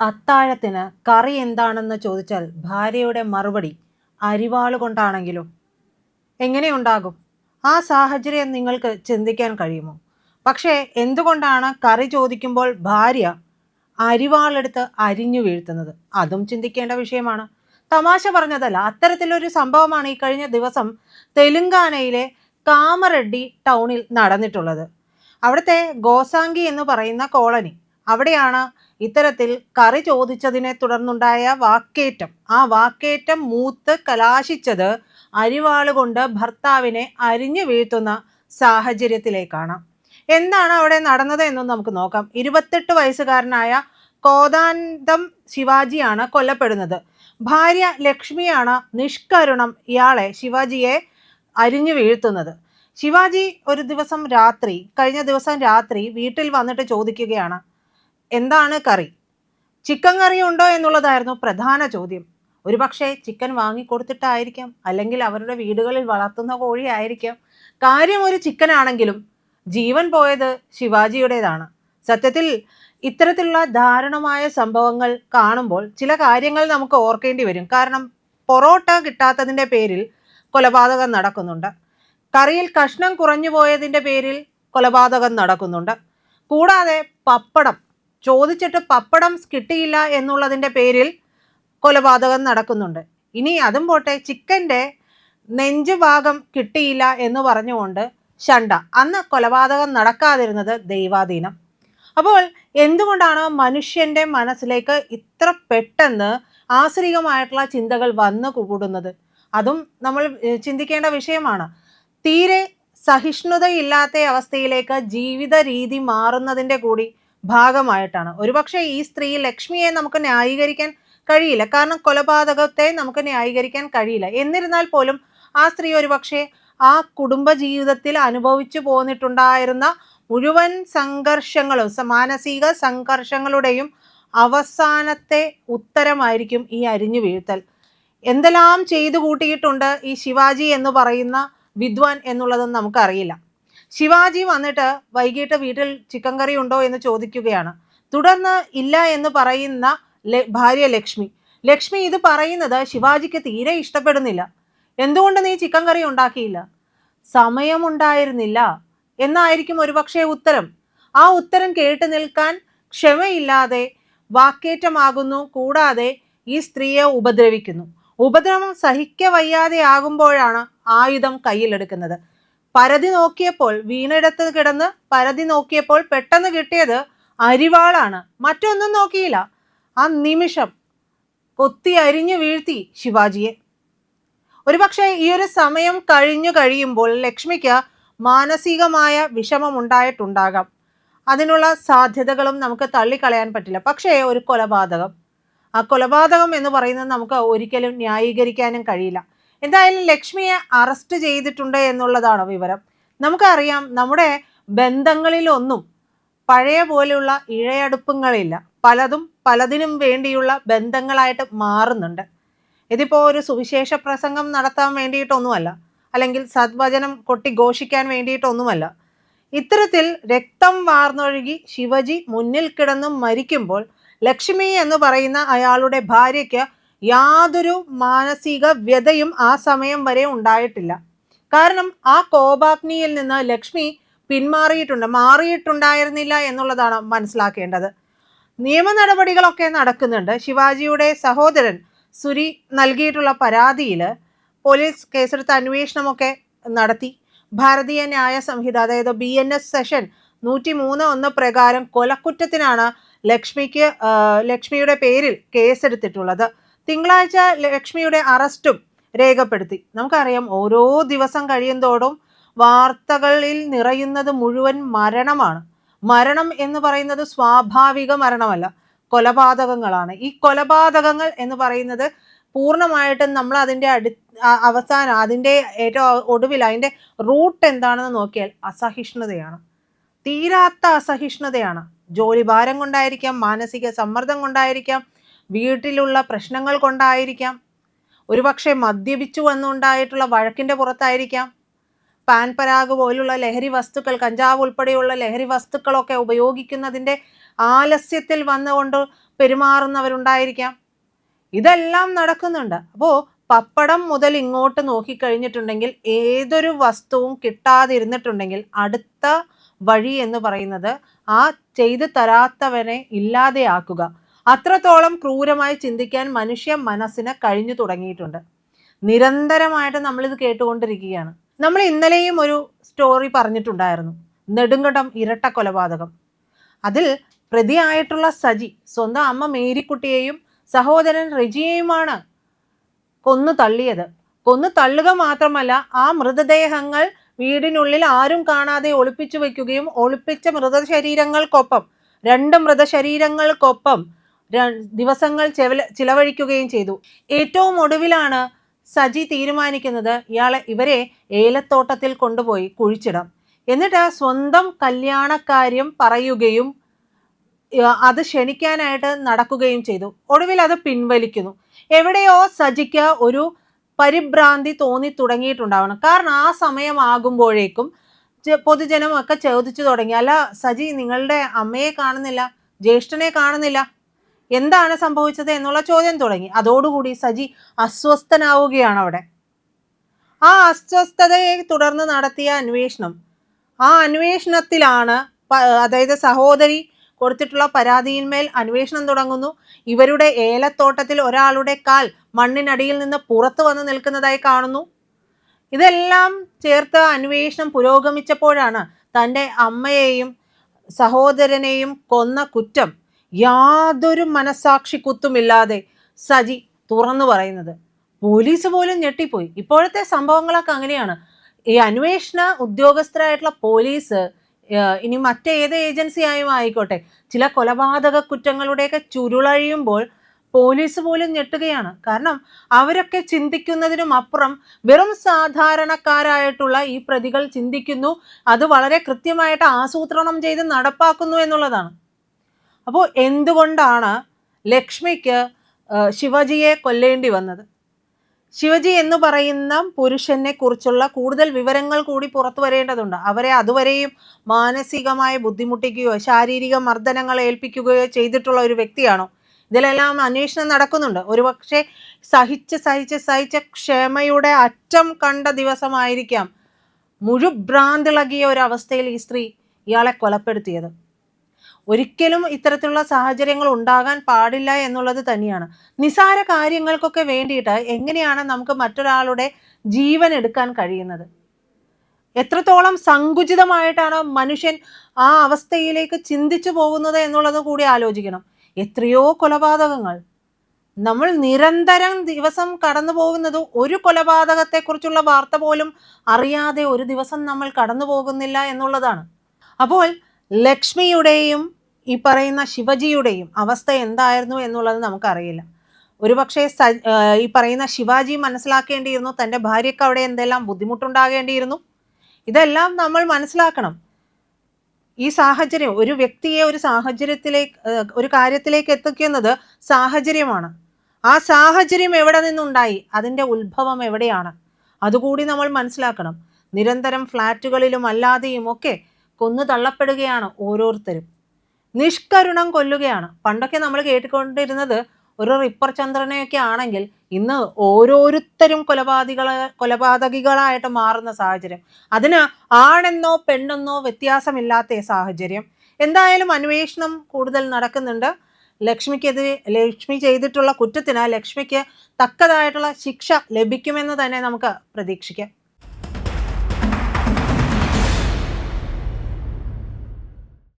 അത്താഴത്തിന് കറി എന്താണെന്ന് ചോദിച്ചാൽ ഭാര്യയുടെ മറുപടി അരിവാള് കൊണ്ടാണെങ്കിലോ എങ്ങനെയുണ്ടാകും? ആ സാഹചര്യം നിങ്ങൾക്ക് ചിന്തിക്കാൻ കഴിയുമോ? പക്ഷേ എന്തുകൊണ്ടാണ് കറി ചോദിക്കുമ്പോൾ ഭാര്യ അരിവാളെടുത്ത് അരിഞ്ഞു വീഴ്ത്തുന്നത്? അതും ചിന്തിക്കേണ്ട വിഷയമാണ്. തമാശ പറഞ്ഞതല്ല, അത്തരത്തിലൊരു സംഭവമാണ് ഈ കഴിഞ്ഞ ദിവസം തെലുങ്കാനയിലെ കാമറെഡ്ഡി ടൗണിൽ നടന്നിട്ടുള്ളത്. അവിടുത്തെ ഗോസാങ്കി എന്ന് പറയുന്ന കോളനി, അവിടെയാണ് ഇത്തരത്തിൽ കറി ചോദിച്ചതിനെ തുടർന്നുണ്ടായ വാക്കേറ്റം. ആ വാക്കേറ്റം മൂത്ത് കലാശിച്ചത് അരിവാള് കൊണ്ട് ഭർത്താവിനെ അരിഞ്ഞു വീഴ്ത്തുന്ന സാഹചര്യത്തിലേക്കാണ്. എന്താണ് അവിടെ നടന്നത് എന്നും നമുക്ക് നോക്കാം. 28 വയസ്സുകാരനായ കോദാന്തം ശിവാജിയാണ് കൊല്ലപ്പെടുന്നത്. ഭാര്യ ലക്ഷ്മിയാണ് നിഷ്കരുണം ശിവാജിയെ അരിഞ്ഞു വീഴ്ത്തുന്നത്. ശിവാജി കഴിഞ്ഞ ദിവസം രാത്രി വീട്ടിൽ വന്നിട്ട് ചോദിക്കുകയാണ്, എന്താണ് കറി? ചിക്കൻ കറി ഉണ്ടോ എന്നുള്ളതായിരുന്നു പ്രധാന ചോദ്യം. ഒരുപക്ഷെ ചിക്കൻ വാങ്ങിക്കൊടുത്തിട്ടായിരിക്കാം, അല്ലെങ്കിൽ അവരുടെ വീടുകളിൽ വളർത്തുന്ന കോഴി ആയിരിക്കാം. കാര്യം ഒരു ചിക്കൻ ആണെങ്കിലും ജീവൻ പോയത് ശിവാജിയുടേതാണ്. സത്യത്തിൽ ഇത്തരത്തിലുള്ള ദാരുണമായ സംഭവങ്ങൾ കാണുമ്പോൾ ചില കാര്യങ്ങൾ നമുക്ക് ഓർക്കേണ്ടി വരും. കാരണം പൊറോട്ട കിട്ടാത്തതിൻ്റെ പേരിൽ കൊലപാതകം നടക്കുന്നുണ്ട്. കറിയിൽ കഷ്ണം കുറഞ്ഞു പോയതിൻ്റെ പേരിൽ കൊലപാതകം നടക്കുന്നുണ്ട്. കൂടാതെ പപ്പടം ചോദിച്ചിട്ട് പപ്പടം കിട്ടിയില്ല എന്നുള്ളതിൻ്റെ പേരിൽ കൊലപാതകം നടക്കുന്നുണ്ട്. ഇനി അതും പോട്ടെ, ചിക്കൻ്റെ നെഞ്ച് ഭാഗം കിട്ടിയില്ല എന്ന് പറഞ്ഞുകൊണ്ട് ശണ്ട. അന്ന് കൊലപാതകം നടക്കാതിരുന്നത് ദൈവാധീനം. അപ്പോൾ എന്തുകൊണ്ടാണ് മനുഷ്യൻ്റെ മനസ്സിലേക്ക് ഇത്ര പെട്ടെന്ന് ആശ്രികമായിട്ടുള്ള ചിന്തകൾ വന്നു കൂടുന്നത്? അതും നമ്മൾ ചിന്തിക്കേണ്ട വിഷയമാണ്. തീരെ സഹിഷ്ണുതയില്ലാത്ത അവസ്ഥയിലേക്ക് ജീവിത രീതി മാറുന്നതിൻ്റെ കൂടി ഭാഗമായിട്ടാണ്. ഒരുപക്ഷെ ഈ സ്ത്രീ ലക്ഷ്മിയെ നമുക്ക് ന്യായീകരിക്കാൻ കഴിയില്ല, കാരണം കൊലപാതകത്തെ നമുക്ക് ന്യായീകരിക്കാൻ കഴിയില്ല. എന്നിരുന്നാൽ പോലും ആ സ്ത്രീ ഒരുപക്ഷെ ആ കുടുംബ ജീവിതത്തിൽ അനുഭവിച്ചു പോന്നിട്ടുണ്ടായിരുന്ന മുഴുവൻ സംഘർഷങ്ങളും മാനസിക സംഘർഷങ്ങളുടെയും അവസാനത്തെ ഉത്തരമായിരിക്കും ഈ അരിഞ്ഞു വീഴ്ത്തൽ. എന്തെല്ലാം ചെയ്തു കൂട്ടിയിട്ടുണ്ട് ഈ ശിവാജി എന്ന് പറയുന്ന വിദ്വാൻ എന്നുള്ളതൊന്നും നമുക്കറിയില്ല. ശിവാജി വന്നിട്ട് വൈകിട്ട് വീട്ടിൽ ചിക്കൻ കറി ഉണ്ടോ എന്ന് ചോദിക്കുകയാണ്. തുടർന്ന് ഇല്ല എന്ന് പറയുന്ന ഭാര്യ ലക്ഷ്മി ഇത് പറയുന്നത് ശിവാജിക്ക് തീരെ ഇഷ്ടപ്പെടുന്നില്ല. എന്തുകൊണ്ട് നീ ചിക്കൻ കറി ഉണ്ടാക്കിയില്ല? സമയമുണ്ടായിരുന്നില്ല എന്നായിരിക്കും ഒരുപക്ഷെ ഉത്തരം. ആ ഉത്തരം കേട്ടു നിൽക്കാൻ ക്ഷമയില്ലാതെ വാക്കേറ്റമാകുന്നു. കൂടാതെ ഈ സ്ത്രീയെ ഉപദ്രവിക്കുന്നു. ഉപദ്രവം സഹിക്ക വയ്യാതെ ആകുമ്പോഴാണ് ആയുധം കയ്യിലെടുക്കുന്നത്. പരതി നോക്കിയപ്പോൾ വീണിടത്ത് കിടന്ന് പരതി നോക്കിയപ്പോൾ പെട്ടെന്ന് കിട്ടിയത് അരിവാളാണ്. മറ്റൊന്നും നോക്കിയില്ല. ആ നിമിഷം കൊത്തി അരിഞ്ഞു വീഴ്ത്തി ശിവാജിയെ. ഒരുപക്ഷെ ഈ ഒരു സമയം കഴിയുമ്പോൾ ലക്ഷ്മിക്ക് മാനസികമായ വിഷമം ഉണ്ടായിട്ടുണ്ടാകാം. അതിനുള്ള സാധ്യതകളും നമുക്ക് തള്ളിക്കളയാൻ പറ്റില്ല. പക്ഷേ ഒരു കൊലപാതകം, ആ കൊലപാതകം എന്ന് പറയുന്നത് നമുക്ക് ഒരിക്കലും ന്യായീകരിക്കാനും കഴിയില്ല. എന്തായാലും ലക്ഷ്മിയെ അറസ്റ്റ് ചെയ്തിട്ടുണ്ട് എന്നുള്ളതാണ് വിവരം. നമുക്കറിയാം, നമ്മുടെ ബന്ധങ്ങളിലൊന്നും പഴയ പോലെയുള്ള ഇഴയടുപ്പങ്ങളില്ല. പലതിനും വേണ്ടിയുള്ള ബന്ധങ്ങളായിട്ട് മാറുന്നുണ്ട്. ഇതിപ്പോൾ ഒരു സുവിശേഷ പ്രസംഗം നടത്താൻ വേണ്ടിയിട്ടൊന്നുമല്ല, അല്ലെങ്കിൽ സദ്വചനം കൊട്ടി ഘോഷിക്കാൻ വേണ്ടിയിട്ടൊന്നുമല്ല. ഇത്തരത്തിൽ രക്തം വാർന്നൊഴുകി ശിവജി മുന്നിൽ കിടന്നും മരിക്കുമ്പോൾ ലക്ഷ്മി എന്ന് പറയുന്ന അയാളുടെ ഭാര്യയ്ക്ക് യാതൊരു മാനസിക വ്യതയും ആ സമയം വരെ ഉണ്ടായിട്ടില്ല. കാരണം ആ കോപാഗ്നിയിൽ നിന്ന് ലക്ഷ്മി മാറിയിട്ടുണ്ടായിരുന്നില്ല എന്നുള്ളതാണ് മനസ്സിലാക്കേണ്ടത്. നിയമ നടപടികളൊക്കെ നടക്കുന്നുണ്ട്. ശിവാജിയുടെ സഹോദരൻ സുരി നൽകിയിട്ടുള്ള പരാതിയിൽ പോലീസ് കേസെടുത്ത് അന്വേഷണമൊക്കെ നടത്തി. ഭാരതീയ ന്യായ സംഹിത, അതായത് BNS സെഷൻ 103(1) പ്രകാരം കൊലക്കുറ്റത്തിനാണ് ലക്ഷ്മിയുടെ പേരിൽ കേസെടുത്തിട്ടുള്ളത്. തിങ്കളാഴ്ച ലക്ഷ്മിയുടെ അറസ്റ്റും രേഖപ്പെടുത്തി. നമുക്കറിയാം, ഓരോ ദിവസം കഴിയുന്തോറും വാർത്തകളിൽ നിറയുന്നത് മുഴുവൻ മരണമാണ്. മരണം എന്ന് പറയുന്നത് സ്വാഭാവിക മരണമല്ല, കൊലപാതകങ്ങളാണ്. ഈ കൊലപാതകങ്ങൾ എന്ന് പറയുന്നത് പൂർണ്ണമായിട്ടും നമ്മൾ അതിൻ്റെ അവസാനം, അതിൻ്റെ ഏറ്റവും ഒടുവിൽ അതിൻ്റെ റൂട്ട് എന്താണെന്ന് നോക്കിയാൽ അസഹിഷ്ണുതയാണ്. തീരാത്ത അസഹിഷ്ണുതയാണ്. ജോലിഭാരം കൊണ്ടായിരിക്കാം, മാനസിക സമ്മർദ്ദം കൊണ്ടായിരിക്കാം, വീട്ടിലുള്ള പ്രശ്നങ്ങൾ കൊണ്ടായിരിക്കാം, ഒരുപക്ഷെ മദ്യപിച്ചു വന്നുണ്ടായിട്ടുള്ള വഴക്കിൻ്റെ പുറത്തായിരിക്കാം. പാൻ പരാഗ് പോലുള്ള ലഹരി വസ്തുക്കൾ, കഞ്ചാവ് ഉൾപ്പെടെയുള്ള ലഹരി വസ്തുക്കളൊക്കെ ഉപയോഗിക്കുന്നതിൻ്റെ ആലസ്യത്തിൽ വന്നുകൊണ്ട് പെരുമാറുന്നവരുണ്ടായിരിക്കാം. ഇതെല്ലാം നടക്കുന്നുണ്ട്. അപ്പോൾ പപ്പടം മുതൽ ഇങ്ങോട്ട് നോക്കിക്കഴിഞ്ഞിട്ടുണ്ടെങ്കിൽ ഏതൊരു വസ്തുവും കിട്ടാതിരുന്നിട്ടുണ്ടെങ്കിൽ അടുത്ത വഴി എന്ന് പറയുന്നത് ആ ചെയ്തു തരാത്തവനെ ഇല്ലാതെയാക്കുക. അത്രത്തോളം ക്രൂരമായി ചിന്തിക്കാൻ മനുഷ്യ മനസ്സിന് കഴിഞ്ഞു തുടങ്ങിയിട്ടുണ്ട്. നിരന്തരമായിട്ട് നമ്മളിത് കേട്ടുകൊണ്ടിരിക്കുകയാണ്. നമ്മൾ ഇന്നലെയും ഒരു സ്റ്റോറി പറഞ്ഞിട്ടുണ്ടായിരുന്നു, നെടുങ്കണ്ടം ഇരട്ട കൊലപാതകം. അതിൽ പ്രതിയായിട്ടുള്ള സജി സ്വന്തം അമ്മ മേരിക്കുട്ടിയെയും സഹോദരൻ റെജിയെയുമാണ് കൊന്നു തള്ളിയത്. കൊന്നു തള്ളുക മാത്രമല്ല, ആ മൃതദേഹങ്ങൾ വീടിനുള്ളിൽ ആരും കാണാതെ ഒളിപ്പിച്ചു വെക്കുകയും ഒളിപ്പിച്ച മൃതശരീരങ്ങൾക്കൊപ്പം 2 മൃതശരീരങ്ങൾക്കൊപ്പം ദിവസങ്ങൾ ചിലവഴിക്കുകയും ചെയ്തു. ഏറ്റവും ഒടുവിലാണ് സജി തീരുമാനിക്കുന്നത് ഇവരെ ഏലത്തോട്ടത്തിൽ കൊണ്ടുപോയി കുഴിച്ചിടാം. എന്നിട്ട് സ്വന്തം കല്യാണക്കാര്യം പറയുകയും അത് ക്ഷണിക്കാനായിട്ട് നടക്കുകയും ചെയ്തു. ഒടുവിൽ അത് പിൻവലിക്കുന്നു. എവിടെയോ സജിക്ക് ഒരു പരിഭ്രാന്തി തോന്നി തുടങ്ങിയിട്ടുണ്ടാവണം. കാരണം ആ സമയമാകുമ്പോഴേക്കും പൊതുജനമൊക്കെ ചോദിച്ചു തുടങ്ങി, അല്ല സജി, നിങ്ങളുടെ അമ്മയെ കാണുന്നില്ല, ജ്യേഷ്ഠനെ കാണുന്നില്ല, എന്താണ് സംഭവിച്ചത് എന്നുള്ള ചോദ്യം തുടങ്ങി. അതോടുകൂടി സജി അസ്വസ്ഥനാവുകയാണ് അവിടെ. ആ അസ്വസ്ഥതയെ തുടർന്ന് നടത്തിയ അന്വേഷണം, ആ അന്വേഷണത്തിലാണ് അതായത് സഹോദരി കൊടുത്തിട്ടുള്ള പരാതിയിന്മേൽ അന്വേഷണം തുടങ്ങുന്നു. ഇവരുടെ ഏലത്തോട്ടത്തിൽ ഒരാളുടെ കാൽ മണ്ണിനടിയിൽ നിന്ന് പുറത്തു വന്ന് നിൽക്കുന്നതായി കാണുന്നു. ഇതെല്ലാം ചേർത്ത് അന്വേഷണം പുരോഗമിച്ചപ്പോഴാണ് തൻ്റെ അമ്മയെയും സഹോദരനെയും കൊന്ന കുറ്റം യാതൊരു മനസാക്ഷി കുത്തുമില്ലാതെ സജി തുറന്നു പറയുന്നത്. പോലീസ് പോലും ഞെട്ടിപ്പോയി. ഇപ്പോഴത്തെ സംഭവങ്ങളൊക്കെ അങ്ങനെയാണ്. ഈ അന്വേഷണ ഉദ്യോഗസ്ഥരായിട്ടുള്ള പോലീസ്, ഇനി മറ്റേത് ഏജൻസി ആയും ആയിക്കോട്ടെ, ചില കൊലപാതക കുറ്റങ്ങളുടെയൊക്കെ ചുരുളഴിയുമ്പോൾ പോലീസ് പോലും ഞെട്ടുകയാണ്. കാരണം അവരൊക്കെ ചിന്തിക്കുന്നതിനും അപ്പുറം വെറും സാധാരണക്കാരായിട്ടുള്ള ഈ പ്രതികൾ ചിന്തിക്കുന്നു, അത് വളരെ കൃത്യമായിട്ട് ആസൂത്രണം ചെയ്ത് നടപ്പാക്കുന്നു എന്നുള്ളതാണ്. അപ്പോൾ എന്തുകൊണ്ടാണ് ലക്ഷ്മിക്ക് ശിവജിയെ കൊല്ലേണ്ടി വന്നത്? ശിവജി എന്ന് പറയുന്ന പുരുഷനെ കുറിച്ചുള്ള കൂടുതൽ വിവരങ്ങൾ കൂടി പുറത്തു വരേണ്ടതുണ്ട്. അവരെ അതുവരെയും മാനസികമായി ബുദ്ധിമുട്ടിക്കുകയോ ശാരീരിക മർദ്ദനങ്ങൾ ഏൽപ്പിക്കുകയോ ചെയ്തിട്ടുള്ള ഒരു വ്യക്തിയാണോ? ഇതിലെല്ലാം അന്വേഷണം നടക്കുന്നുണ്ട്. ഒരുപക്ഷെ സഹിച്ച് ക്ഷമയുടെ അറ്റം കണ്ട ദിവസമായിരിക്കാം മുഴുഭ്രാന്തിളകിയ ഒരവസ്ഥയിൽ ഈ സ്ത്രീ ഇയാളെ കൊലപ്പെടുത്തിയത്. ഒരിക്കലും ഇത്തരത്തിലുള്ള സാഹചര്യങ്ങൾ ഉണ്ടാകാൻ പാടില്ല എന്നുള്ളത് തന്നെയാണ്. നിസാര കാര്യങ്ങൾക്കൊക്കെ വേണ്ടിയിട്ട് എങ്ങനെയാണ് നമുക്ക് മറ്റൊരാളുടെ ജീവൻ എടുക്കാൻ കഴിയുന്നത്? എത്രത്തോളം സങ്കുചിതമായിട്ടാണ് മനുഷ്യൻ ആ അവസ്ഥയിലേക്ക് ചിന്തിച്ചു പോകുന്നത് എന്നുള്ളത് കൂടി ആലോചിക്കണം. എത്രയോ കൊലപാതകങ്ങൾ നമ്മൾ നിരന്തരം ദിവസം കടന്നു പോകുന്നത്, ഒരു കൊലപാതകത്തെക്കുറിച്ചുള്ള വാർത്ത പോലും അറിയാതെ ഒരു ദിവസം നമ്മൾ കടന്നു പോകുന്നില്ല എന്നുള്ളതാണ്. അപ്പോൾ ലക്ഷ്മിയുടെയും ഈ പറയുന്ന ശിവജിയുടെയും അവസ്ഥ എന്തായിരുന്നു എന്നുള്ളത് നമുക്കറിയില്ല. ഒരുപക്ഷെ ഈ പറയുന്ന ശിവാജി മനസ്സിലാക്കേണ്ടിയിരുന്നു തൻ്റെ ഭാര്യയ്ക്ക് അവിടെ എന്തെല്ലാം ബുദ്ധിമുട്ടുണ്ടാകേണ്ടിയിരുന്നു. ഇതെല്ലാം നമ്മൾ മനസ്സിലാക്കണം. ഈ സാഹചര്യം ഒരു വ്യക്തിയെ ഒരു സാഹചര്യത്തിലേക്ക്, ഒരു കാര്യത്തിലേക്ക് എത്തിക്കുന്നത് സാഹചര്യമാണ്. ആ സാഹചര്യം എവിടെ നിന്നുണ്ടായി, അതിൻ്റെ ഉത്ഭവം എവിടെയാണ്, അതുകൂടി നമ്മൾ മനസ്സിലാക്കണം. നിരന്തരം ഫ്ലാറ്റുകളിലും അല്ലാതെയും ഒക്കെ കൊന്നു തള്ളപ്പെടുകയാണ് ഓരോരുത്തരും. നിഷ്കരുണം കൊല്ലുകയാണ്. പണ്ടൊക്കെ നമ്മൾ കേട്ടുകൊണ്ടിരുന്നത് ഒരു റിപ്പർ ചന്ദ്രനെയൊക്കെ ആണെങ്കിൽ ഇന്ന് ഓരോരുത്തരും കൊലപാതകികളായിട്ട് മാറുന്ന സാഹചര്യം. അതിന് ആണെന്നോ പെണ്ണെന്നോ വ്യത്യാസമില്ലാത്ത സാഹചര്യം. എന്തായാലും അന്വേഷണം കൂടുതൽ നടക്കുന്നുണ്ട്. ലക്ഷ്മി ചെയ്തിട്ടുള്ള കുറ്റത്തിന് ലക്ഷ്മിക്ക് തക്കതായിട്ടുള്ള ശിക്ഷ ലഭിക്കുമെന്ന് തന്നെ നമുക്ക് പ്രതീക്ഷിക്കാം.